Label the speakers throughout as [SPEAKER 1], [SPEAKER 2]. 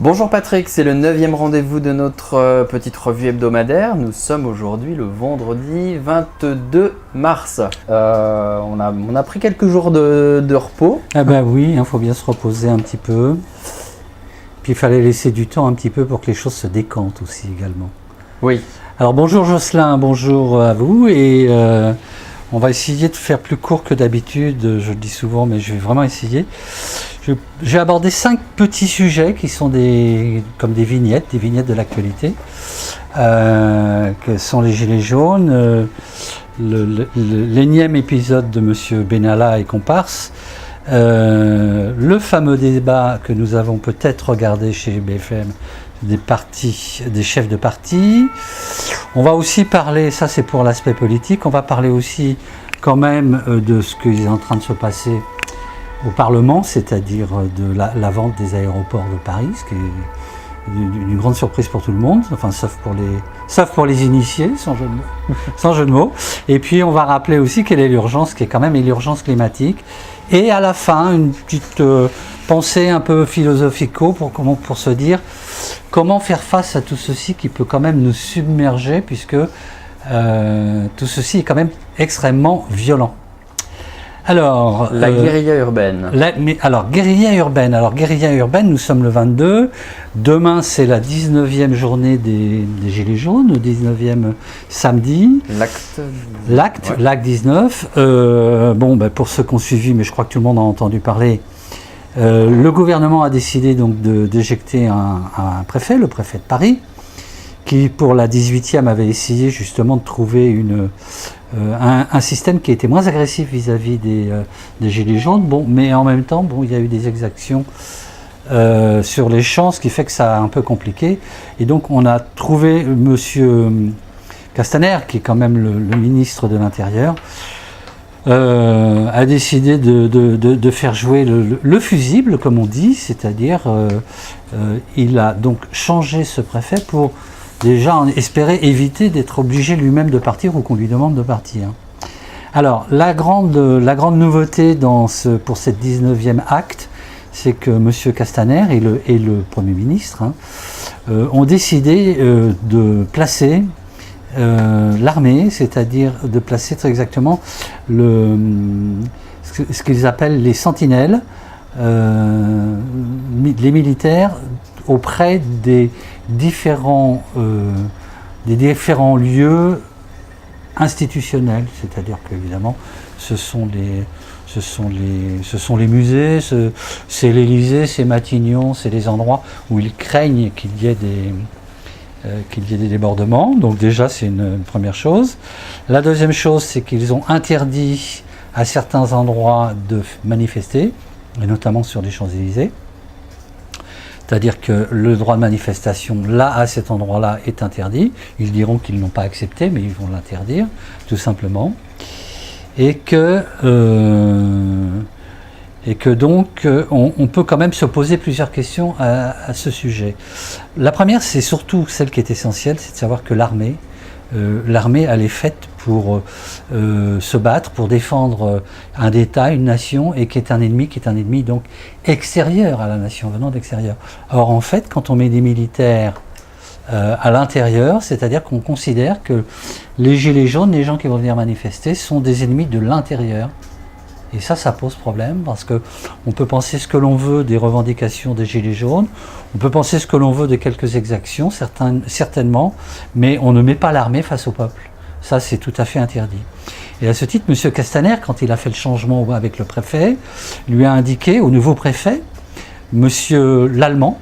[SPEAKER 1] Bonjour Patrick, c'est le 9e rendez-vous de notre petite revue hebdomadaire. Nous sommes aujourd'hui le vendredi 22 mars. On a pris quelques jours de repos.
[SPEAKER 2] Ah ben oui, il faut bien se reposer un petit peu. Puis il fallait laisser du temps un petit peu pour que les choses se décantent aussi également.
[SPEAKER 1] Oui.
[SPEAKER 2] Alors bonjour Jocelyn, bonjour à vous. Et on va essayer de faire plus court que d'habitude, je le dis souvent, mais je vais vraiment essayer. J'ai abordé 5 petits sujets qui sont comme des vignettes de l'actualité, que sont les Gilets jaunes, l'énième épisode de Monsieur Benalla et comparse, le fameux débat que nous avons peut-être regardé chez BFM des chefs de parti. On va aussi parler, ça c'est pour l'aspect politique, on va parler aussi quand même de ce qui est en train de se passer au Parlement, c'est-à-dire de la vente des aéroports de Paris, ce qui est une grande surprise pour tout le monde, enfin sauf pour les initiés, sans jeu de mots. Et puis on va rappeler aussi quelle est l'urgence, qui est quand même l'urgence climatique. Et à la fin, une petite pensée un peu philosophico pour se dire comment faire face à tout ceci qui peut quand même nous submerger, puisque tout ceci est quand même extrêmement violent. Alors,
[SPEAKER 1] la guérilla urbaine.
[SPEAKER 2] Guérilla urbaine, nous sommes le 22. Demain, c'est la 19e journée des Gilets jaunes, le 19e samedi. L'acte 19. Pour ceux qui ont suivi, mais je crois que tout le monde a entendu parler, le gouvernement a décidé donc d'éjecter un préfet, le préfet de Paris, qui pour la 18e avait essayé justement de trouver un système qui était moins agressif vis-à-vis des Gilets jaunes, mais en même temps, il y a eu des exactions sur les champs, ce qui fait que ça a un peu compliqué. Et donc on a trouvé M. Castaner, qui est quand même le ministre de l'Intérieur, a décidé de faire jouer le fusible, comme on dit, c'est-à-dire il a donc changé ce préfet pour déjà espérer éviter d'être obligé lui-même de partir ou qu'on lui demande de partir. Alors, la grande nouveauté pour cette 19e acte, c'est que M. Castaner et le Premier ministre ont décidé de placer l'armée, c'est-à-dire de placer très exactement ce qu'ils appellent les sentinelles, les militaires, auprès des différents lieux institutionnels, c'est-à-dire qu'évidemment ce sont les musées, c'est l'Élysée, c'est Matignon, c'est les endroits où ils craignent qu'il y ait des débordements. Donc déjà c'est une première chose. La deuxième chose, c'est qu'ils ont interdit à certains endroits de manifester, et notamment sur les Champs-Élysées. C'est-à-dire que le droit de manifestation, là, à cet endroit-là, est interdit. Ils diront qu'ils ne l'ont pas accepté, mais ils vont l'interdire, tout simplement. Et que donc, on peut quand même se poser plusieurs questions à ce sujet. La première, c'est surtout celle qui est essentielle, c'est de savoir que l'armée, elle est faite pour se battre, pour défendre un État, une nation, et qui est un ennemi donc extérieur à la nation, venant d'extérieur. Or, en fait, quand on met des militaires à l'intérieur, c'est-à-dire qu'on considère que les gilets jaunes, les gens qui vont venir manifester, sont des ennemis de l'intérieur. Et ça pose problème, parce qu'on peut penser ce que l'on veut des revendications des Gilets jaunes, on peut penser ce que l'on veut de quelques exactions, certainement, mais on ne met pas l'armée face au peuple. Ça, c'est tout à fait interdit. Et à ce titre, M. Castaner, quand il a fait le changement avec le préfet, lui a indiqué au nouveau préfet, M. Lallemand,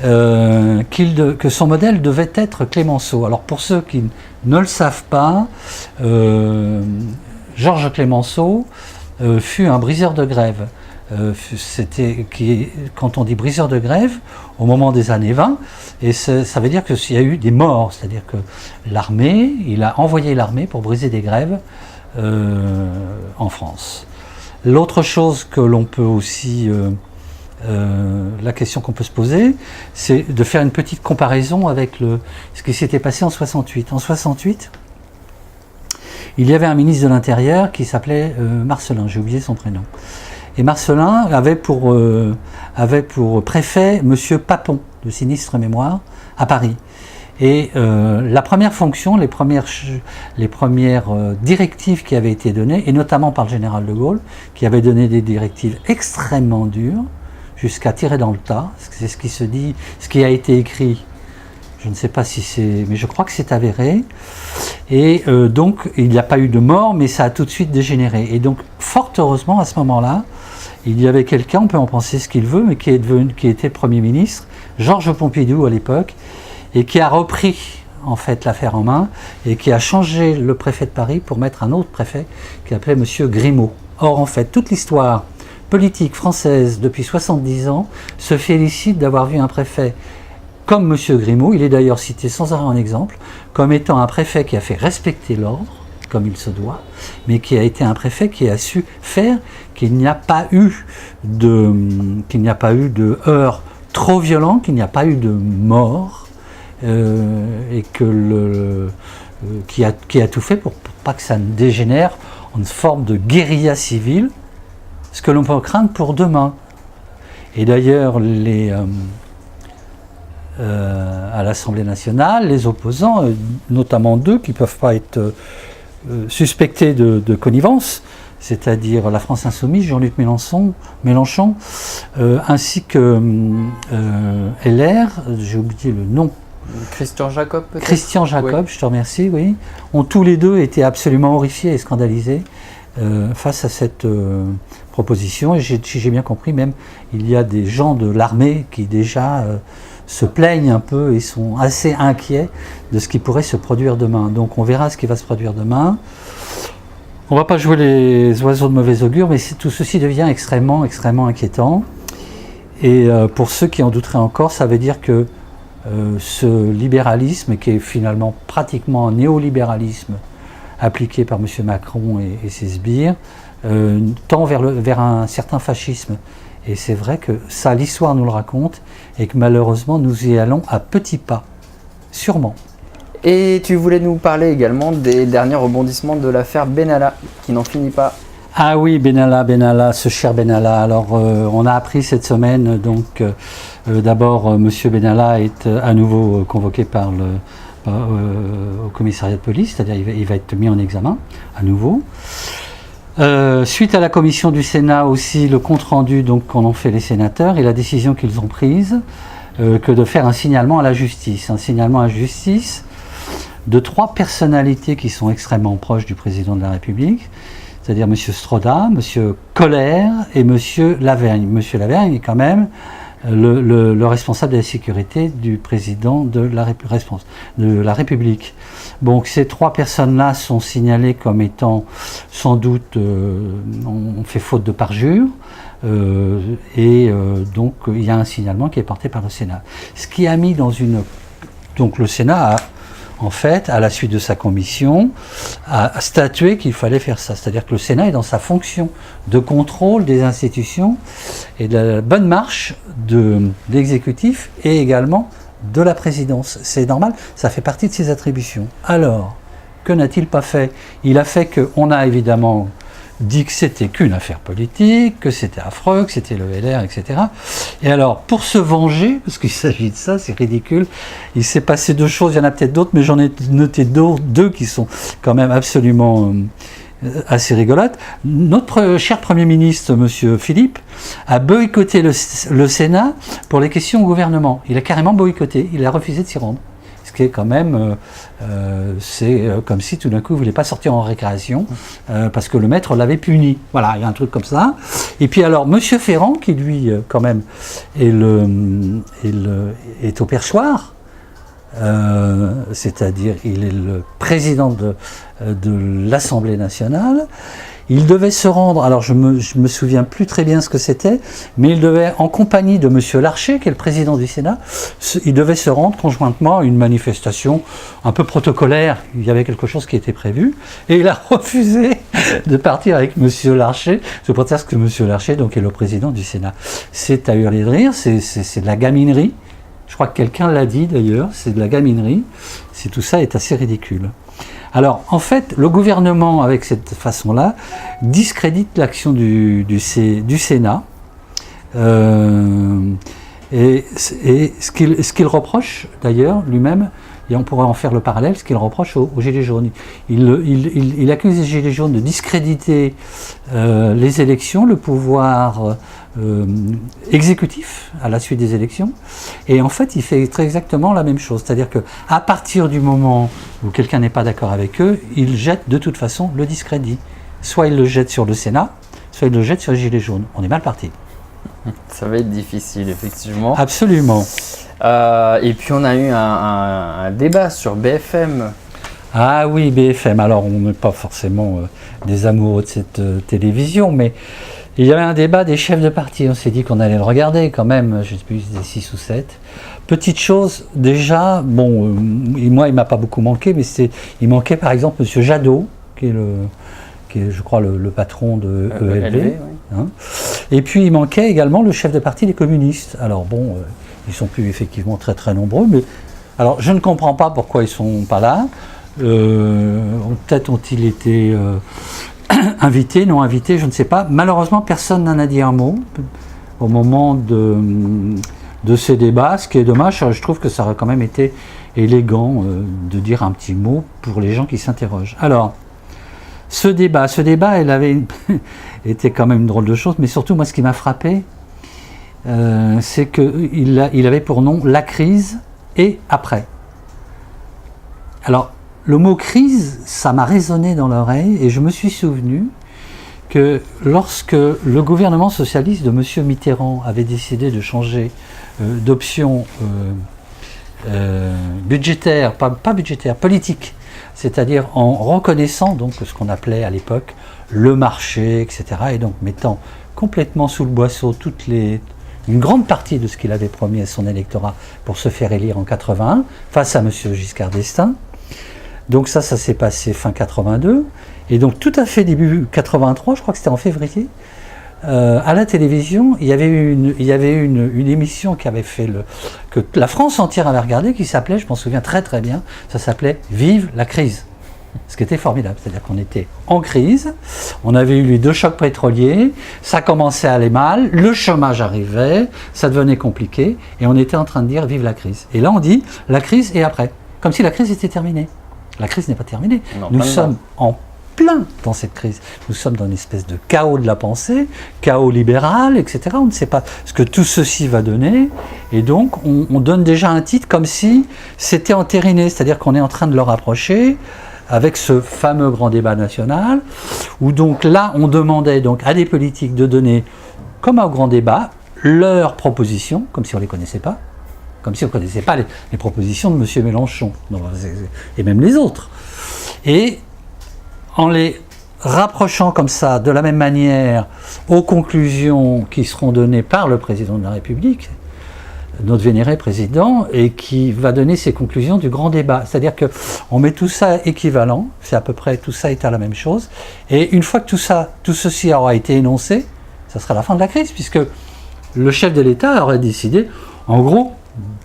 [SPEAKER 2] que son modèle devait être Clémenceau. Alors pour ceux qui ne le savent pas, Georges Clémenceau fut un briseur de grève. Quand on dit briseur de grève, au moment des années 20, et ça veut dire qu'il y a eu des morts, c'est-à-dire que il a envoyé l'armée pour briser des grèves en France. L'autre chose que l'on peut aussi, la question qu'on peut se poser, c'est de faire une petite comparaison avec ce qui s'était passé en 68. En 68, il y avait un ministre de l'Intérieur qui s'appelait Marcellin, j'ai oublié son prénom. Et Marcellin avait pour préfet M. Papon, de sinistre mémoire, à Paris. Et la première fonction, les premières directives qui avaient été données, et notamment par le général de Gaulle, qui avait donné des directives extrêmement dures, jusqu'à tirer dans le tas, c'est ce qui se dit, ce qui a été écrit, je ne sais pas si c'est, mais je crois que c'est avéré, et donc il n'y a pas eu de mort, mais ça a tout de suite dégénéré. Et donc, fort heureusement, à ce moment-là, il y avait quelqu'un, on peut en penser ce qu'il veut, mais qui était Premier ministre, Georges Pompidou à l'époque, et qui a repris en fait l'affaire en main et qui a changé le préfet de Paris pour mettre un autre préfet qui s'appelait M. Grimaud. Or en fait toute l'histoire politique française depuis 70 ans se félicite d'avoir vu un préfet comme M. Grimaud, il est d'ailleurs cité sans arrêt en exemple, comme étant un préfet qui a fait respecter l'ordre, comme il se doit, mais qui a été un préfet qui a su faire qu'il n'y a pas eu de heurts trop violents, qu'il n'y a pas eu de mort, et qui a tout fait pour pas que ça ne dégénère en une forme de guérilla civile, ce que l'on peut craindre pour demain. Et d'ailleurs, à l'Assemblée nationale, les opposants, notamment deux qui ne peuvent pas être suspectés de connivence, c'est-à-dire la France Insoumise, Jean-Luc Mélenchon, ainsi que LR, j'ai oublié le nom.
[SPEAKER 1] Christian Jacob, peut-être ?
[SPEAKER 2] Christian Jacob,
[SPEAKER 1] oui.
[SPEAKER 2] Je te remercie, oui. Ont tous les deux été absolument horrifiés et scandalisés face à cette proposition. Et si j'ai bien compris, même, il y a des gens de l'armée qui déjà se plaignent un peu et sont assez inquiets de ce qui pourrait se produire demain. Donc on verra ce qui va se produire demain. On ne va pas jouer les oiseaux de mauvais augure, mais tout ceci devient extrêmement, extrêmement inquiétant. Et pour ceux qui en douteraient encore, ça veut dire que ce libéralisme, qui est finalement pratiquement un néolibéralisme appliqué par M. Macron et ses sbires, tend vers un certain fascisme. Et c'est vrai que ça, l'histoire nous le raconte, et que malheureusement, nous y allons à petits pas, sûrement.
[SPEAKER 1] Et tu voulais nous parler également des derniers rebondissements de l'affaire Benalla, qui n'en finit pas.
[SPEAKER 2] Ah oui, Benalla, ce cher Benalla. Alors, on a appris cette semaine, donc, d'abord, M. Benalla est à nouveau convoqué au commissariat de police, c'est-à-dire il va être mis en examen, à nouveau. Suite à la commission du Sénat aussi, le compte-rendu donc qu'en ont fait les sénateurs et la décision qu'ils ont prise, que de faire un signalement à la justice. Un signalement à la justice de 3 personnalités qui sont extrêmement proches du président de la République, c'est-à-dire M. Stroda, M. Koller et M. Lavergne. M. Lavergne est quand même le responsable de la sécurité du président de la République. Donc ces 3 personnes-là sont signalées comme étant sans doute ont fait faute de parjure, donc il y a un signalement qui est porté par le Sénat. Ce qui a mis donc le Sénat a, en fait, à la suite de sa commission, a statué qu'il fallait faire ça. C'est-à-dire que le Sénat est dans sa fonction de contrôle des institutions et de la bonne marche de l'exécutif et également de la présidence. C'est normal, ça fait partie de ses attributions. Alors, que n'a-t-il pas fait ? Il a fait qu'on a évidemment dit que c'était qu'une affaire politique, que c'était affreux, que c'était le LR, etc. Et alors, pour se venger, parce qu'il s'agit de ça, c'est ridicule, il s'est passé 2 choses, il y en a peut-être d'autres, mais j'en ai noté 2 qui sont quand même absolument assez rigolotes. Notre cher Premier ministre, M. Philippe, a boycotté le Sénat pour les questions au gouvernement. Il a carrément boycotté, il a refusé de s'y rendre. Ce qui est quand même, c'est comme si tout d'un coup il ne voulait pas sortir en récréation parce que le maître l'avait puni. Voilà, il y a un truc comme ça. Et puis alors, M. Ferrand, qui lui, quand même, est au perchoir, c'est-à-dire il est le président de l'Assemblée nationale. Il devait se rendre, alors je me souviens plus très bien ce que c'était, mais il devait, en compagnie de M. Larcher, qui est le président du Sénat, il devait se rendre conjointement à une manifestation un peu protocolaire. Il y avait quelque chose qui était prévu, et il a refusé de partir avec M. Larcher, sous prétexte que M. Larcher donc, est le président du Sénat. C'est à hurler de rire, c'est de la gaminerie. Je crois que quelqu'un l'a dit d'ailleurs, c'est de la gaminerie. Tout ça est assez ridicule. Alors, en fait, le gouvernement, avec cette façon-là, discrédite l'action du Sénat. Et ce qu'il reproche, d'ailleurs, lui-même, et on pourrait en faire le parallèle, ce qu'il reproche aux Gilets jaunes. Il accuse les Gilets jaunes de discréditer les élections, le pouvoir exécutif à la suite des élections. Et en fait, il fait très exactement la même chose. C'est-à-dire qu'à partir du moment où quelqu'un n'est pas d'accord avec eux, il jette de toute façon le discrédit. Soit il le jette sur le Sénat, soit il le jette sur les Gilets jaunes. On est mal parti.
[SPEAKER 1] Ça va être difficile, effectivement.
[SPEAKER 2] Absolument.
[SPEAKER 1] Et puis on a eu un débat sur BFM.
[SPEAKER 2] Ah oui, BFM. Alors on n'est pas forcément des amoureux de cette télévision, mais il y avait un débat des chefs de parti. On s'est dit qu'on allait le regarder quand même. Je ne sais plus, des 6 ou 7. Petite chose, déjà, bon, moi il m'a pas beaucoup manqué, mais il manquait par exemple M. Jadot, qui est je crois le patron de ELV.
[SPEAKER 1] Oui.
[SPEAKER 2] Hein. Et puis il manquait également le chef de parti des communistes. Alors bon, ils sont plus effectivement très très nombreux, mais alors je ne comprends pas pourquoi ils sont pas là. Peut-être ont-ils été invités, non invités, je ne sais pas. Malheureusement, personne n'en a dit un mot au moment de ces débats, ce qui est dommage. Je trouve que ça aurait quand même été élégant de dire un petit mot pour les gens qui s'interrogent. Alors, ce débat, elle avait était quand même une drôle de chose, mais surtout, moi, ce qui m'a frappé, c'est qu'il avait pour nom « La crise et après ». Alors, le mot « crise », ça m'a résonné dans l'oreille, et je me suis souvenu que lorsque le gouvernement socialiste de M. Mitterrand avait décidé de changer d'option budgétaire, pas budgétaire, politique, c'est-à-dire en reconnaissant donc ce qu'on appelait à l'époque le marché, etc., et donc mettant complètement sous le boisseau une grande partie de ce qu'il avait promis à son électorat pour se faire élire en 81, face à M. Giscard d'Estaing. Donc ça s'est passé fin 82, et donc tout à fait début 83, je crois que c'était en février, à la télévision, il y avait une émission qui avait fait que la France entière avait regardé, qui s'appelait, je m'en souviens très très bien, ça s'appelait « Vive la crise ». Ce qui était formidable, c'est-à-dire qu'on était en crise, on avait eu les 2 chocs pétroliers, ça commençait à aller mal, le chômage arrivait, ça devenait compliqué, et on était en train de dire « Vive la crise ». Et là on dit « La crise et après », comme si la crise était terminée. La crise n'est pas terminée. Nous sommes en plein dans cette crise. Nous sommes dans une espèce de chaos de la pensée, chaos libéral, etc. On ne sait pas ce que tout ceci va donner. Et donc, on donne déjà un titre comme si c'était entériné. C'est-à-dire qu'on est en train de le rapprocher avec ce fameux grand débat national, où donc là, on demandait donc à des politiques de donner, comme au grand débat, leurs propositions, comme si on ne les connaissait pas. Comme si on ne connaissait pas les propositions de M. Mélenchon, et même les autres. Et en les rapprochant comme ça, de la même manière, aux conclusions qui seront données par le président de la République, notre vénéré président, et qui va donner ses conclusions du grand débat. C'est-à-dire qu'on met tout ça équivalent, c'est à peu près, tout ça est à la même chose, et une fois que tout ceci aura été énoncé, ça sera la fin de la crise, puisque le chef de l'État aurait décidé, en gros,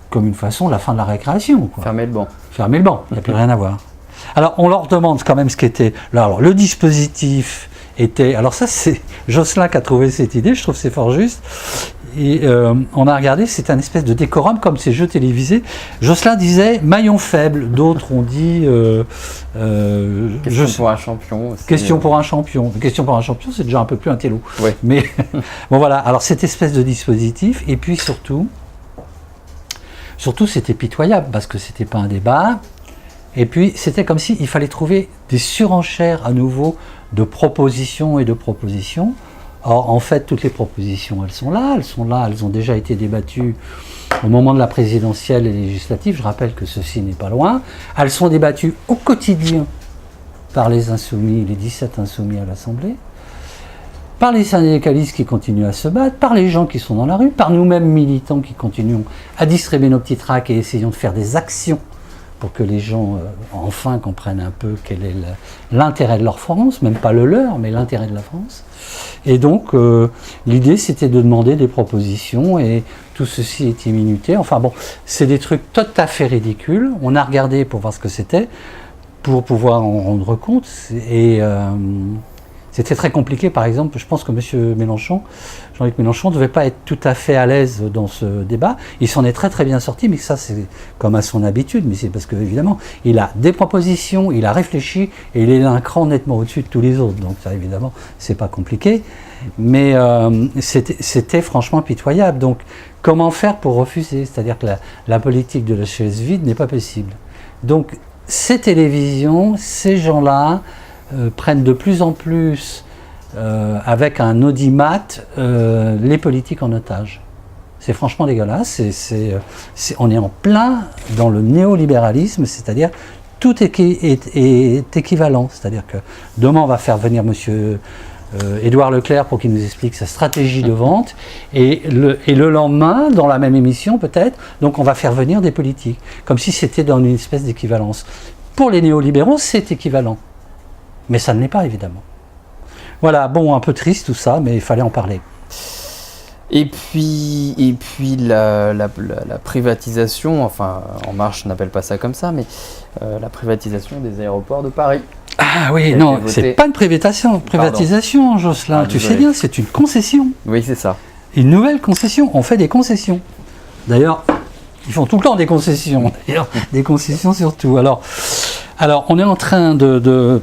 [SPEAKER 2] comme une façon, la fin de la récréation. Quoi.
[SPEAKER 1] Fermer le banc.
[SPEAKER 2] Fermer le banc, il n'y a plus rien à voir. Alors, on leur demande quand même ce qu'était... Alors, le dispositif était... Alors ça, c'est Jocelyn qui a trouvé cette idée, je trouve que c'est fort juste. Et on a regardé, c'est un espèce de décorum, comme ces jeux télévisés. Jocelyn disait maillon faible, d'autres ont dit...
[SPEAKER 1] question pour un champion aussi.
[SPEAKER 2] Question pour un champion. Question pour un champion, c'est déjà un peu plus intello.
[SPEAKER 1] Ouais.
[SPEAKER 2] Mais bon voilà, alors cette espèce de dispositif, et puis surtout, c'était pitoyable, parce que c'était pas un débat, et puis c'était comme s'il fallait trouver des surenchères à nouveau de propositions et de propositions. Or, en fait, toutes les propositions, elles sont là, elles ont déjà été débattues au moment de la présidentielle et législative. Je rappelle que ceci n'est pas loin. Elles sont débattues au quotidien par les insoumis, les 17 insoumis à l'Assemblée, par les syndicalistes qui continuent à se battre, par les gens qui sont dans la rue, par nous-mêmes militants qui continuons à distribuer nos petits tracts et essayons de faire des actions pour que les gens enfin comprennent un peu quel est l'intérêt de leur France, même pas le leur, mais l'intérêt de la France. Et donc, l'idée, c'était de demander des propositions, et tout ceci était minuté. Enfin bon, c'est des trucs tout à fait ridicules. On a regardé pour voir ce que c'était. pour pouvoir en rendre compte. Et c'était très compliqué, par exemple, je pense que Jean-Luc Mélenchon ne devait pas être tout à fait à l'aise dans ce débat. Il s'en est très très bien sorti, mais ça c'est comme à son habitude, mais c'est parce que évidemment il a des propositions, il a réfléchi et il est un cran nettement au-dessus de tous les autres. Donc ça évidemment c'est pas compliqué, mais c'était franchement pitoyable. Donc comment faire pour refuser? C'est-à-dire que la politique de la chaise vide n'est pas possible. Donc ces télévisions, ces gens-là prennent de plus en plus avec un audimat les politiques en otage. C'est franchement dégueulasse. On est en plein dans le néolibéralisme, c'est-à-dire tout est équivalent. C'est-à-dire que demain on va faire venir monsieur Édouard Leclerc pour qu'il nous explique sa stratégie de vente et le lendemain, dans la même émission peut-être, donc on va faire venir des politiques, comme si c'était dans une espèce d'équivalence. Pour les néolibéraux, c'est équivalent. Mais ça ne l'est pas, évidemment. Voilà, bon, un peu triste tout ça, mais il fallait en parler.
[SPEAKER 1] Et puis la privatisation, enfin, En Marche n'appelle pas ça comme ça, mais la privatisation des aéroports de Paris.
[SPEAKER 2] Ah oui, non, c'est pas une privatisation, Jocelyn, tu sais bien, c'est une concession.
[SPEAKER 1] Oui, c'est ça.
[SPEAKER 2] Une nouvelle concession, on fait des concessions. D'ailleurs, ils font tout le temps des concessions, des concessions surtout. Alors, on est en train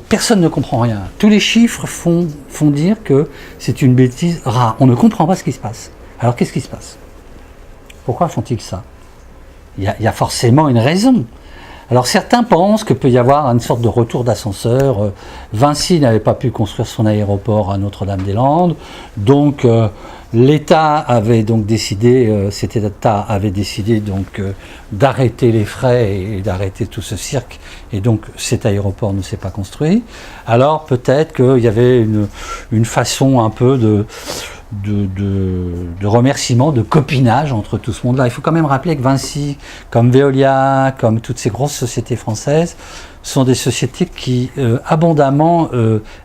[SPEAKER 2] personne ne comprend rien. Tous les chiffres font dire que c'est une bêtise rare. On ne comprend pas ce qui se passe. Alors, qu'est-ce qui se passe? Pourquoi font-ils ça? Il y a forcément une raison. Alors, certains pensent qu'il peut y avoir une sorte de retour d'ascenseur. Vinci n'avait pas pu construire son aéroport à Notre-Dame-des-Landes. Donc, l'État avait donc décidé, d'arrêter les frais et d'arrêter tout ce cirque, et donc cet aéroport ne s'est pas construit. Alors peut-être qu'il y avait une façon un peu de remerciement, de copinage entre tout ce monde-là. Il faut quand même rappeler que Vinci, comme Veolia, comme toutes ces grosses sociétés françaises, sont des sociétés qui abondamment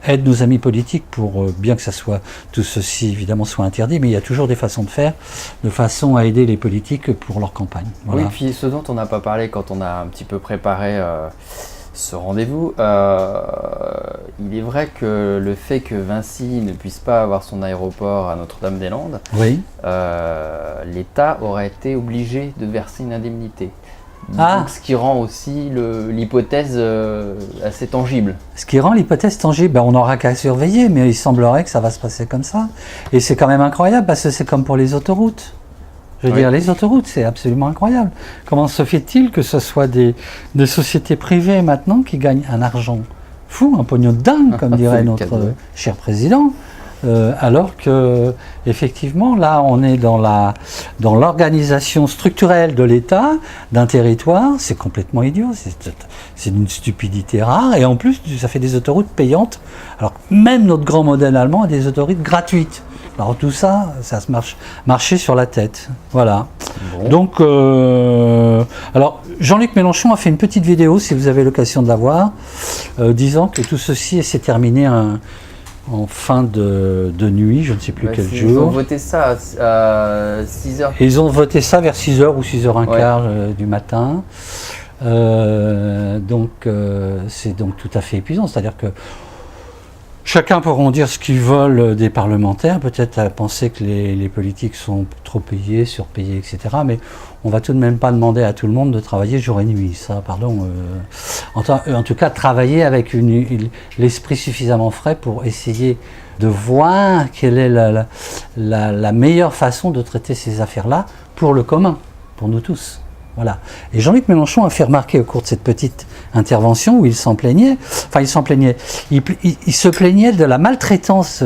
[SPEAKER 2] aident nos amis politiques pour, bien que ça soit, tout ceci évidemment soit interdit, mais il y a toujours des façons de faire, de façon à aider les politiques pour leur campagne. Voilà.
[SPEAKER 1] Oui, puis ce dont on n'a pas parlé quand on a un petit peu préparé ce rendez-vous, il est vrai que le fait que Vinci ne puisse pas avoir son aéroport à Notre-Dame-des-Landes,
[SPEAKER 2] oui.
[SPEAKER 1] L'État aurait été obligé de verser une indemnité. Donc, ce qui rend aussi l'hypothèse assez tangible. Ce qui rend l'hypothèse tangible,
[SPEAKER 2] on n'aura qu'à surveiller, mais il semblerait que ça va se passer comme ça. Et c'est quand même incroyable, parce que c'est comme pour les autoroutes. Je veux dire, les autoroutes, c'est absolument incroyable. Comment se fait-il que ce soit des sociétés privées maintenant qui gagnent un argent fou, un pognon de dingue, comme dirait notre cher président, alors que effectivement là on est dans l'organisation structurelle de l'État, d'un territoire, c'est complètement idiot, c'est d'une stupidité rare, et en plus ça fait des autoroutes payantes, alors même notre grand modèle allemand a des autoroutes gratuites. Alors tout ça, ça se marcher sur la tête, voilà. Bon. Donc, alors Jean-Luc Mélenchon a fait une petite vidéo, si vous avez l'occasion de la voir, disant que tout ceci s'est terminé en fin de nuit, je ne sais plus quel jour.
[SPEAKER 1] Ils ont voté ça à 6h.
[SPEAKER 2] Ils ont voté ça vers 6h ou 6h15 du matin. Donc c'est donc tout à fait épuisant, c'est-à-dire que chacun pourront dire ce qu'ils veulent des parlementaires, peut-être à penser que les politiques sont trop payés, surpayés, etc. Mais on ne va tout de même pas demander à tout le monde de travailler jour et nuit. Ça, pardon. En tout cas, travailler avec l'esprit suffisamment frais pour essayer de voir quelle est la meilleure façon de traiter ces affaires-là pour le commun, pour nous tous. Voilà. Et Jean-Luc Mélenchon a fait remarquer au cours de cette petite intervention où il se plaignait, il se plaignait de la maltraitance,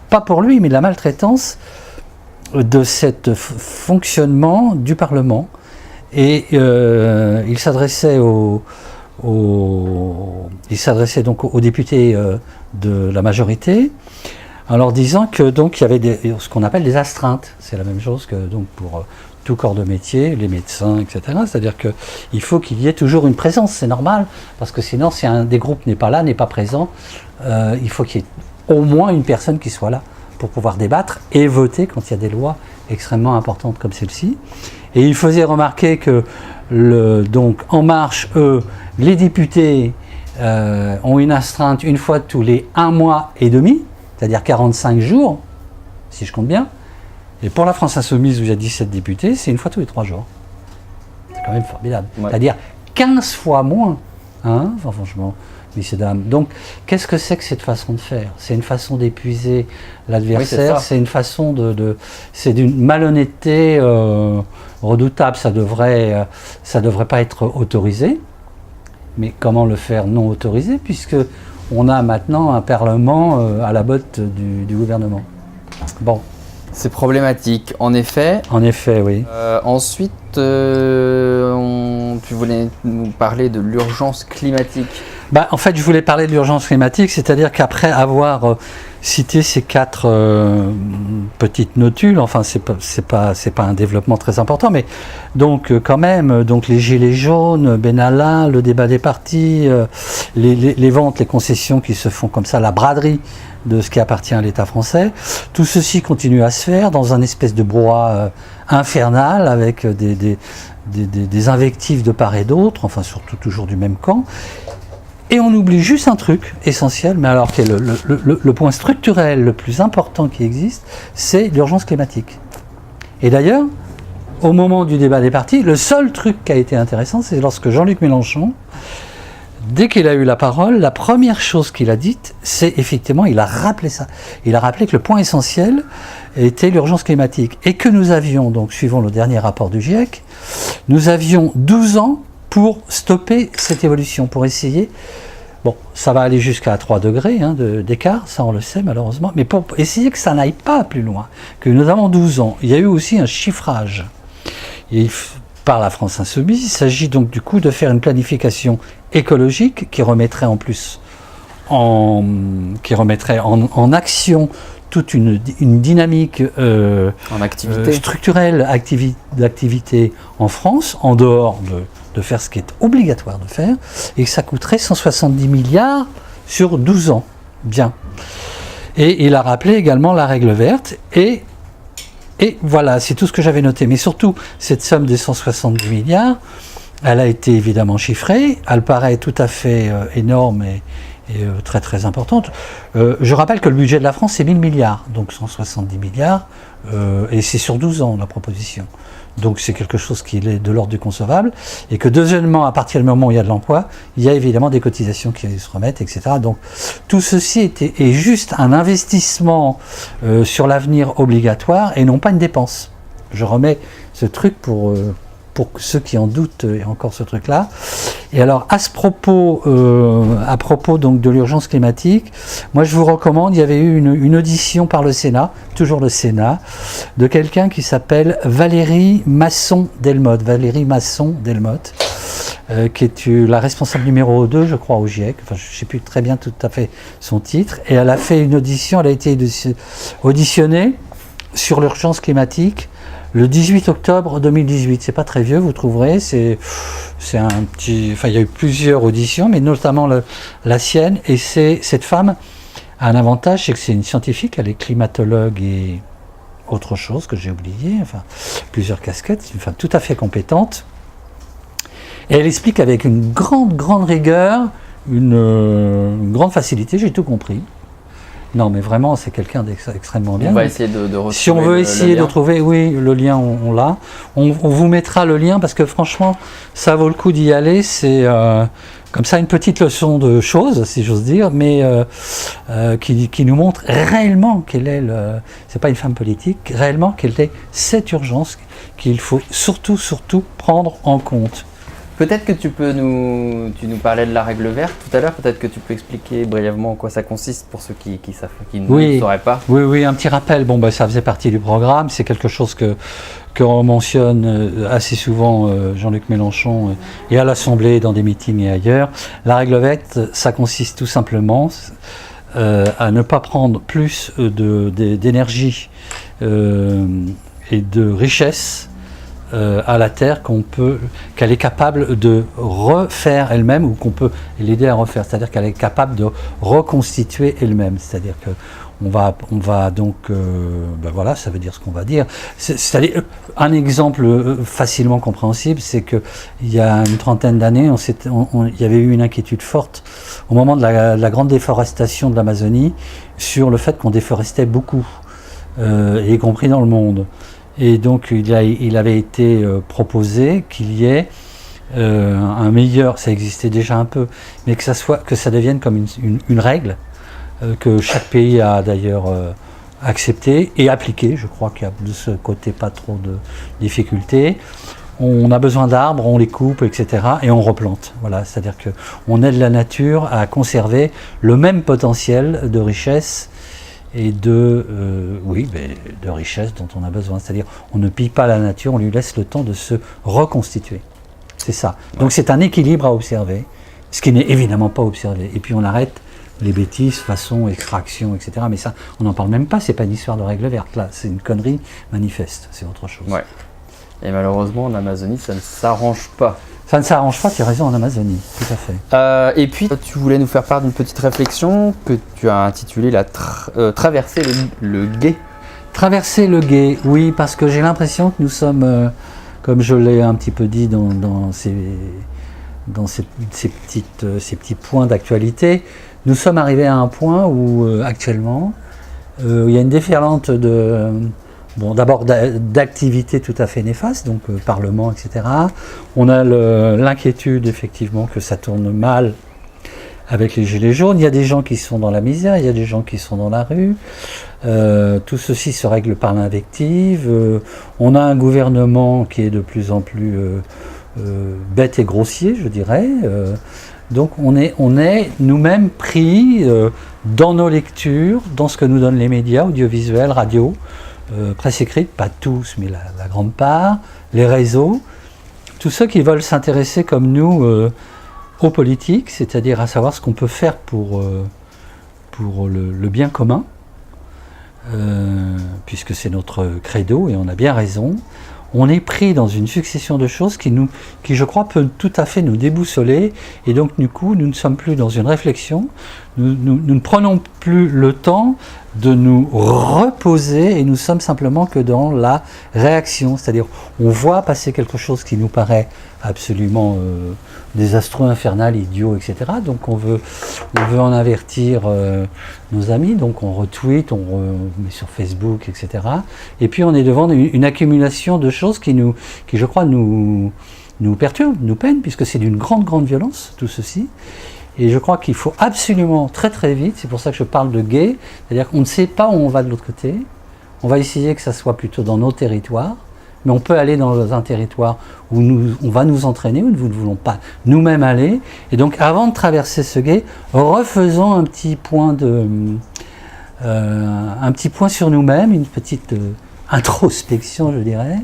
[SPEAKER 2] pas pour lui, mais de la maltraitance de ce fonctionnement du Parlement. Et il s'adressait donc aux députés de la majorité, en leur disant que donc il y avait ce qu'on appelle des astreintes. C'est la même chose que donc pour tout corps de métier, les médecins, etc. C'est-à-dire qu'il faut qu'il y ait toujours une présence, c'est normal, parce que sinon, si un des groupes n'est pas là, n'est pas présent, il faut qu'il y ait au moins une personne qui soit là pour pouvoir débattre et voter quand il y a des lois extrêmement importantes comme celle-ci. Et il faisait remarquer que, donc, En Marche, eux, les députés ont une astreinte une fois tous les 1 mois et demi, c'est-à-dire 45 jours, si je compte bien. Et pour la France Insoumise, où il y a 17 députés, c'est une fois tous les 3 jours. C'est quand même formidable. Ouais. C'est-à-dire 15 fois moins, hein, enfin, franchement, messieurs, dames. Donc, qu'est-ce que c'est que cette façon de faire? C'est une façon d'épuiser l'adversaire, c'est une façon c'est d'une malhonnêteté redoutable. Ça devrait pas être autorisé. Mais comment le faire non autorisé, puisque on a maintenant un parlement à la botte du gouvernement. Bon.
[SPEAKER 1] C'est problématique, en effet.
[SPEAKER 2] En effet, oui.
[SPEAKER 1] Ensuite, tu voulais nous parler de l'urgence climatique.
[SPEAKER 2] En fait, je voulais parler de l'urgence climatique, c'est-à-dire qu'après avoir cité ces 4 petites notules, enfin, c'est pas un développement très important, mais donc quand même, donc les gilets jaunes, Benalla, le débat des partis, les ventes, les concessions qui se font comme ça, la braderie de ce qui appartient à l'État français. Tout ceci continue à se faire dans un espèce de brouhaha infernal avec des invectives de part et d'autre, enfin surtout toujours du même camp. Et on oublie juste un truc essentiel, mais alors qui est le point structurel le plus important qui existe, c'est l'urgence climatique. Et d'ailleurs, au moment du débat des partis, le seul truc qui a été intéressant, c'est lorsque Jean-Luc Mélenchon, dès qu'il a eu la parole, la première chose qu'il a dite, c'est effectivement, il a rappelé ça. Il a rappelé que le point essentiel était l'urgence climatique. Et que nous avions, donc suivant le dernier rapport du GIEC, nous avions 12 ans pour stopper cette évolution, pour essayer, bon, ça va aller jusqu'à 3 degrés d'écart, ça on le sait malheureusement, mais pour essayer que ça n'aille pas plus loin, que nous avons 12 ans. Il y a eu aussi un chiffrage. Par la France Insoumise, il s'agit donc du coup de faire une planification écologique qui remettrait en plus en action toute une dynamique
[SPEAKER 1] en activité.
[SPEAKER 2] Structurelle d'activité en France, en dehors de faire ce qui est obligatoire de faire, et que ça coûterait 170 milliards sur 12 ans. Bien. Et il a rappelé également la règle verte, et voilà, c'est tout ce que j'avais noté. Mais surtout, cette somme des 170 milliards, elle a été évidemment chiffrée, elle paraît tout à fait énorme et très très importante. Je rappelle que le budget de la France, c'est 1000 milliards, donc 170 milliards, et c'est sur 12 ans la proposition. Donc c'est quelque chose qui est de l'ordre du concevable, et que deuxièmement, à partir du moment où il y a de l'emploi, il y a évidemment des cotisations qui se remettent, etc. Donc tout ceci est juste un investissement sur l'avenir obligatoire et non pas une dépense. Je remets ce truc pour ceux qui en doutent, et encore ce truc-là. Et alors, à propos donc de l'urgence climatique, moi je vous recommande, il y avait eu une audition par le Sénat, toujours le Sénat, de quelqu'un qui s'appelle Valérie Masson-Delmotte. Valérie Masson-Delmotte, qui est la responsable numéro 2, je crois, au GIEC. Enfin, je ne sais plus très bien tout à fait son titre. Et elle a fait une audition, elle a été auditionnée sur l'urgence climatique le 18 octobre 2018, c'est pas très vieux, vous trouverez, c'est un petit... Enfin, il y a eu plusieurs auditions, mais notamment la sienne, et cette femme a un avantage, c'est que c'est une scientifique, elle est climatologue et autre chose que j'ai oublié, enfin, plusieurs casquettes, c'est une femme tout à fait compétente, et elle explique avec une grande rigueur, une grande facilité, j'ai tout compris. Non, mais vraiment, c'est quelqu'un d'extrêmement bien.
[SPEAKER 1] On va essayer de retrouver.
[SPEAKER 2] Si on veut essayer de trouver, oui, le lien, on l'a. On vous mettra le lien parce que franchement, ça vaut le coup d'y aller. C'est comme ça une petite leçon de choses, si j'ose dire, mais qui nous montre réellement quelle est c'est pas une femme politique, réellement quelle est cette urgence qu'il faut surtout prendre en compte.
[SPEAKER 1] Peut-être que tu nous parlais de la règle verte tout à l'heure, peut-être que tu peux expliquer brièvement en quoi ça consiste pour ceux qui ne sauraient pas.
[SPEAKER 2] Oui, un petit rappel, ça faisait partie du programme, c'est quelque chose que on mentionne assez souvent Jean-Luc Mélenchon et à l'Assemblée, dans des meetings et ailleurs. La règle verte, ça consiste tout simplement à ne pas prendre plus d'énergie et de richesse à la Terre qu'elle est capable de refaire elle-même, ou qu'on peut l'aider à refaire, c'est-à-dire qu'elle est capable de reconstituer elle-même, c'est-à-dire On va donc, ben voilà, ça veut dire ce qu'on va dire. C'est-à-dire, un exemple facilement compréhensible, c'est que il y a une trentaine d'années, il y avait eu une inquiétude forte au moment de la grande déforestation de l'Amazonie sur le fait qu'on déforestait beaucoup, y compris dans le monde. Et donc, il avait été proposé qu'il y ait un meilleur, ça existait déjà un peu, mais que ça devienne comme une règle. Que chaque pays a d'ailleurs accepté et appliqué. Je crois qu'il y a de ce côté pas trop de difficultés. On a besoin d'arbres, on les coupe, etc. et on replante. Voilà, c'est-à-dire qu'on aide la nature à conserver le même potentiel de richesse et de richesse dont on a besoin. C'est-à-dire on ne pille pas la nature, on lui laisse le temps de se reconstituer. C'est ça. Donc c'est un équilibre à observer, ce qui n'est évidemment pas observé. Et puis on arrête les bêtises, façon, extraction, etc. Mais ça, on n'en parle même pas, c'est pas une histoire de règle verte, là, c'est une connerie manifeste, c'est autre chose.
[SPEAKER 1] Ouais. Et malheureusement, en Amazonie, ça ne s'arrange pas.
[SPEAKER 2] Ça ne s'arrange pas, tu as raison, en Amazonie, tout à fait.
[SPEAKER 1] Et puis, tu voulais nous faire part d'une petite réflexion que tu as intitulée Traverser le gué. Traverser le gué,
[SPEAKER 2] oui, parce que j'ai l'impression que nous sommes, comme je l'ai un petit peu dit dans ces petits points d'actualité, nous sommes arrivés à un point où actuellement il y a une déferlante d'abord d'activités tout à fait néfastes, donc Parlement, etc. On a l'inquiétude effectivement que ça tourne mal avec les gilets jaunes. Il y a des gens qui sont dans la misère, il y a des gens qui sont dans la rue. Tout ceci se règle par l'invective. On a un gouvernement qui est de plus en plus bête et grossier, je dirais. Donc on est nous-mêmes pris dans nos lectures, dans ce que nous donnent les médias, audiovisuels, radio, presse écrite, pas tous, mais la grande part, les réseaux, tous ceux qui veulent s'intéresser comme nous aux politiques, c'est-à-dire à savoir ce qu'on peut faire pour le bien commun, puisque c'est notre credo et on a bien raison. On est pris dans une succession de choses qui, je crois, peut tout à fait nous déboussoler. Et donc, du coup, nous ne sommes plus dans une réflexion. Nous ne prenons plus le temps de nous reposer et nous sommes simplement que dans la réaction. C'est-à-dire, on voit passer quelque chose qui nous paraît absolument désastreux, infernal, idiot, etc. Donc, on veut en avertir nos amis. Donc, on retweet, on met sur Facebook, etc. Et puis, on est devant une accumulation de choses qui, je crois, nous perturbent, nous peinent, puisque c'est d'une grande violence, tout ceci. Et je crois qu'il faut absolument, très très vite, c'est pour ça que je parle de gué, c'est-à-dire qu'on ne sait pas où on va de l'autre côté, on va essayer que ça soit plutôt dans nos territoires, mais on peut aller dans un territoire où on va nous entraîner, où nous ne voulons pas nous-mêmes aller. Et donc avant de traverser ce gué, refaisons un petit point sur nous-mêmes, une petite introspection, je dirais,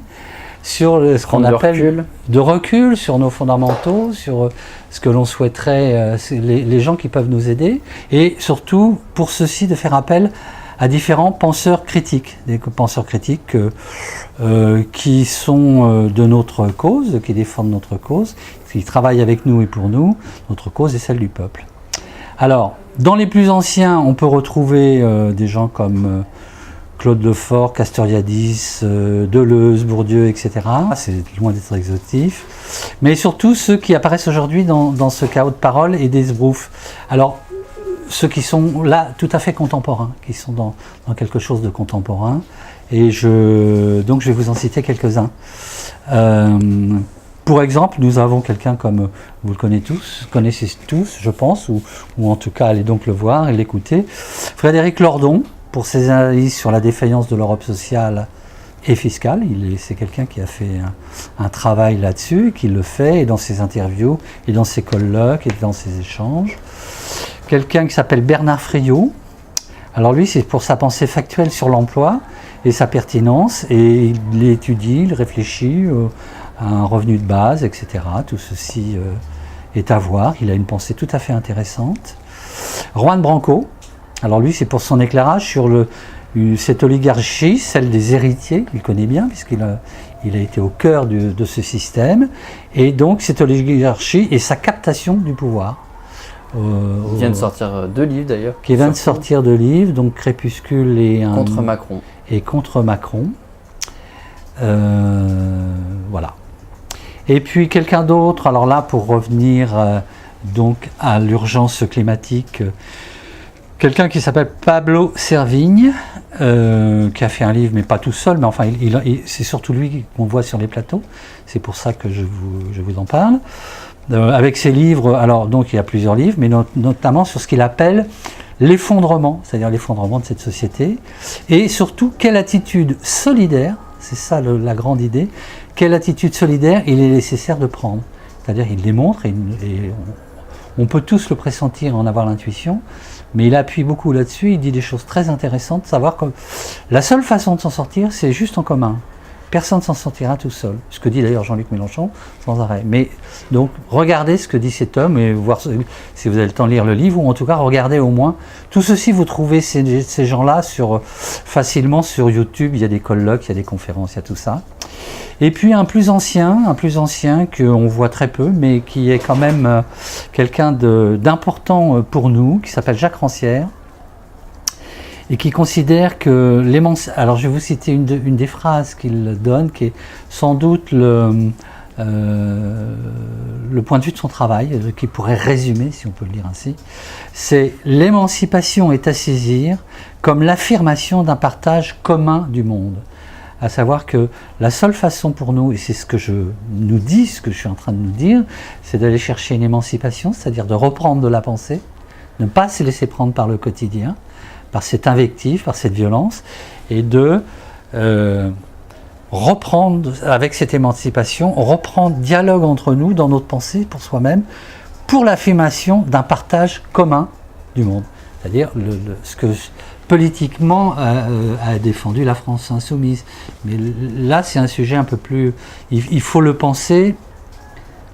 [SPEAKER 2] sur ce qu'on appelle de recul, sur nos fondamentaux, sur ce que l'on souhaiterait, les gens qui peuvent nous aider, et surtout pour ceci de faire appel à différents penseurs critiques, des penseurs critiques qui sont de notre cause, qui défendent notre cause, qui travaillent avec nous et pour nous. Notre cause est celle du peuple. Alors, dans les plus anciens, on peut retrouver des gens comme Claude Lefort, Castoriadis, Deleuze, Bourdieu, etc. C'est loin d'être exhaustif. Mais surtout ceux qui apparaissent aujourd'hui dans ce chaos de parole et des sbroufs. Alors, ceux qui sont là tout à fait contemporains, qui sont dans quelque chose de contemporain. Et donc je vais vous en citer quelques-uns. Pour exemple, nous avons quelqu'un comme, vous le connaissez tous, je pense, ou en tout cas allez donc le voir et l'écouter. Frédéric Lordon, pour ses analyses sur la défaillance de l'Europe sociale et fiscale. C'est quelqu'un qui a fait un travail là-dessus, qui le fait et dans ses interviews, et dans ses colloques, et dans ses échanges. Quelqu'un qui s'appelle Bernard Friot. Alors lui, c'est pour sa pensée factuelle sur l'emploi et sa pertinence, et il étudie, il réfléchit à un revenu de base, etc. Tout ceci est à voir. Il a une pensée tout à fait intéressante. Juan Branco. Alors lui, c'est pour son éclairage sur cette oligarchie, celle des héritiers, qu'il connaît bien, puisqu'il a été au cœur de ce système, et donc cette oligarchie et sa captation du pouvoir.
[SPEAKER 1] Il vient de sortir 2 livres d'ailleurs.
[SPEAKER 2] Qui vient de sortir 2 livres, donc Crépuscule et
[SPEAKER 1] Contre Macron.
[SPEAKER 2] Et Contre Macron. Voilà. Et puis quelqu'un d'autre, alors là pour revenir donc à l'urgence climatique, quelqu'un qui s'appelle Pablo Servigne, qui a fait un livre, mais pas tout seul, mais enfin c'est surtout lui qu'on voit sur les plateaux, c'est pour ça que je vous en parle. Avec ses livres, alors donc il y a plusieurs livres, mais notamment sur ce qu'il appelle l'effondrement, c'est-à-dire l'effondrement de cette société, et surtout quelle attitude solidaire, c'est ça la grande idée, quelle attitude solidaire il est nécessaire de prendre. C'est-à-dire il les montre, et on peut tous le pressentir, en avoir l'intuition, mais il appuie beaucoup là-dessus, il dit des choses très intéressantes, savoir que la seule façon de s'en sortir, c'est juste en commun. Personne ne s'en sortira tout seul. Ce que dit d'ailleurs Jean-Luc Mélenchon sans arrêt. Mais donc regardez ce que dit cet homme et voir si vous avez le temps de lire le livre, ou en tout cas regardez au moins. Tout ceci, vous trouvez ces gens-là facilement sur YouTube. Il y a des colloques, il y a des conférences, il y a tout ça. Et puis un plus ancien qu'on voit très peu, mais qui est quand même quelqu'un d'important pour nous, qui s'appelle Jacques Rancière, et qui considère que alors je vais vous citer une des phrases qu'il donne, qui est sans doute le point de vue de son travail, qui pourrait résumer, si on peut le dire ainsi, c'est « L'émancipation est à saisir comme l'affirmation d'un partage commun du monde ». À savoir que la seule façon pour nous, et c'est ce que je suis en train de nous dire, c'est d'aller chercher une émancipation, c'est-à-dire de reprendre de la pensée, ne pas se laisser prendre par le quotidien, par cette invective, par cette violence, et de reprendre, avec cette émancipation, reprendre dialogue entre nous dans notre pensée pour soi-même, pour l'affirmation d'un partage commun du monde. C'est-à-dire ce que politiquement a défendu la France insoumise. Mais là, c'est un sujet un peu plus... Il faut le penser,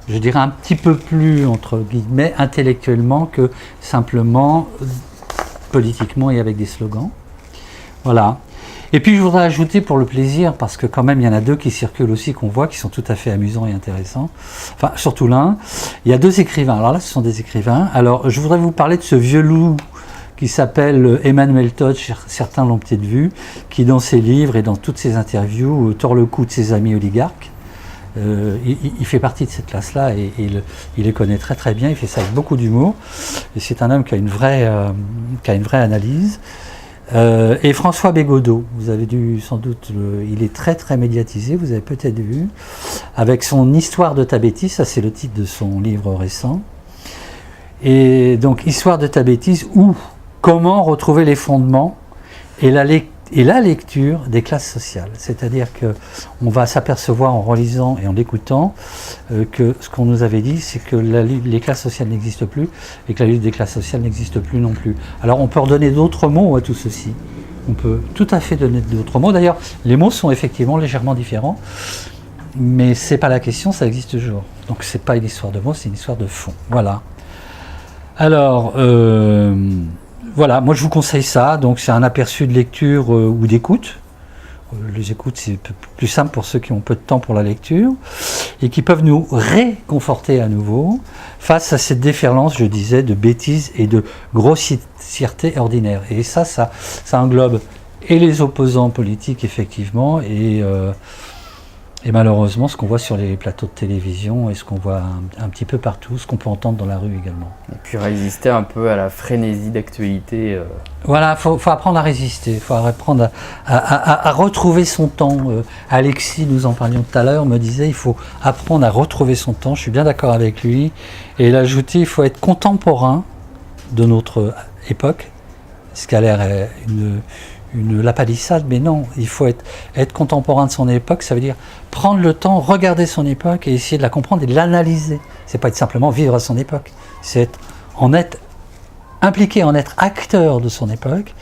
[SPEAKER 2] je dirais un petit peu plus, entre guillemets, intellectuellement que simplement... politiquement et avec des slogans. Voilà. Et puis je voudrais ajouter pour le plaisir, parce que quand même il y en a 2 qui circulent aussi, qu'on voit, qui sont tout à fait amusants et intéressants. Enfin, surtout l'un. Il y a 2 écrivains. Alors là, ce sont des écrivains. Alors, je voudrais vous parler de ce vieux loup qui s'appelle Emmanuel Todd, certains l'ont peut-être vu, qui dans ses livres et dans toutes ses interviews tord le cou de ses amis oligarques. Il fait partie de cette classe-là et il les connaît très très bien, il fait ça avec beaucoup d'humour. Et c'est un homme qui a une vraie analyse. Et François Bégodeau, vous avez dû sans doute, il est très très médiatisé, vous avez peut-être vu, avec son Histoire de ta bêtise, ça c'est le titre de son livre récent. Et donc Histoire de ta bêtise, ou comment retrouver les fondements et la lecture des classes sociales. C'est-à-dire qu'on va s'apercevoir en relisant et en l'écoutant que ce qu'on nous avait dit, c'est que les classes sociales n'existent plus et que la lutte des classes sociales n'existe plus non plus. Alors on peut redonner d'autres mots à tout ceci. On peut tout à fait donner d'autres mots. D'ailleurs, les mots sont effectivement légèrement différents, mais c'est pas la question, ça existe toujours. Donc c'est pas une histoire de mots, c'est une histoire de fond. Voilà. Alors... voilà, moi je vous conseille ça, donc c'est un aperçu de lecture ou d'écoute. Les écoutes, c'est plus simple pour ceux qui ont peu de temps pour la lecture, et qui peuvent nous réconforter à nouveau face à cette déferlance, je disais, de bêtises et de grossièreté ordinaire. Et ça englobe et les opposants politiques, effectivement, et malheureusement ce qu'on voit sur les plateaux de télévision et ce qu'on voit un petit peu partout, ce qu'on peut entendre dans la rue également.
[SPEAKER 1] Et puis résister un peu à la frénésie d'actualité.
[SPEAKER 2] Voilà, faut apprendre à résister, il faut apprendre à retrouver son temps. Alexis, nous en parlions tout à l'heure, me disait il faut apprendre à retrouver son temps, je suis bien d'accord avec lui. Et il a ajouté, il faut être contemporain de notre époque, ce qui a l'air une lapalissade, mais non, il faut être contemporain de son époque, ça veut dire prendre le temps, regarder son époque et essayer de la comprendre et de l'analyser. C'est pas être simplement vivre à son époque, c'est en être impliqué, en être acteur de son époque,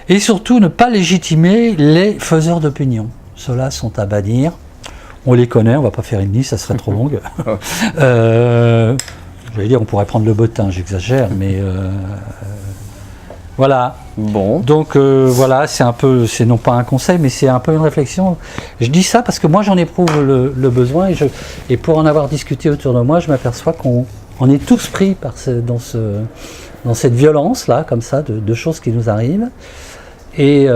[SPEAKER 2] et surtout ne pas légitimer les faiseurs d'opinion. Ceux-là sont à bannir, on les connaît, on va pas faire une liste, ça serait trop longue. J'allais dire, on pourrait prendre le bottin, j'exagère, mais... Voilà.
[SPEAKER 1] Bon.
[SPEAKER 2] Donc voilà, c'est non pas un conseil, mais c'est un peu une réflexion. Je dis ça parce que moi j'en éprouve le besoin et pour en avoir discuté autour de moi, je m'aperçois qu'on on est tous pris dans cette violence-là, comme ça, de choses qui nous arrivent. Et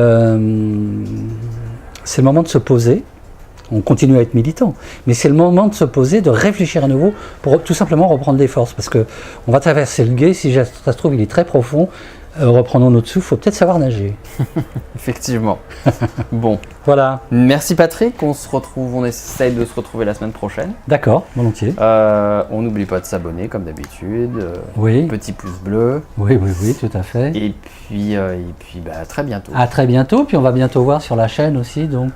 [SPEAKER 2] c'est le moment de se poser. On continue à être militant, mais c'est le moment de se poser, de réfléchir à nouveau pour tout simplement reprendre des forces. Parce qu'on va traverser le gué, si ça se trouve, il est très profond. Reprenons notre souffle, il faut peut-être savoir nager.
[SPEAKER 1] Effectivement. Bon.
[SPEAKER 2] Voilà.
[SPEAKER 1] Merci Patrick, on essaye de se retrouver la semaine prochaine.
[SPEAKER 2] D'accord, volontiers.
[SPEAKER 1] On n'oublie pas de s'abonner comme d'habitude.
[SPEAKER 2] Oui.
[SPEAKER 1] Petit pouce bleu.
[SPEAKER 2] Oui, tout à fait.
[SPEAKER 1] Et puis à très bientôt.
[SPEAKER 2] À très bientôt, puis on va bientôt voir sur la chaîne aussi donc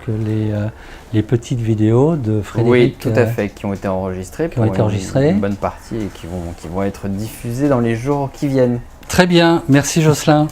[SPEAKER 2] les petites vidéos de Frédéric.
[SPEAKER 1] Oui, tout à fait, qui ont été enregistrées. Une bonne partie et qui vont être diffusées dans les jours qui viennent.
[SPEAKER 2] Très bien, merci Jocelyn.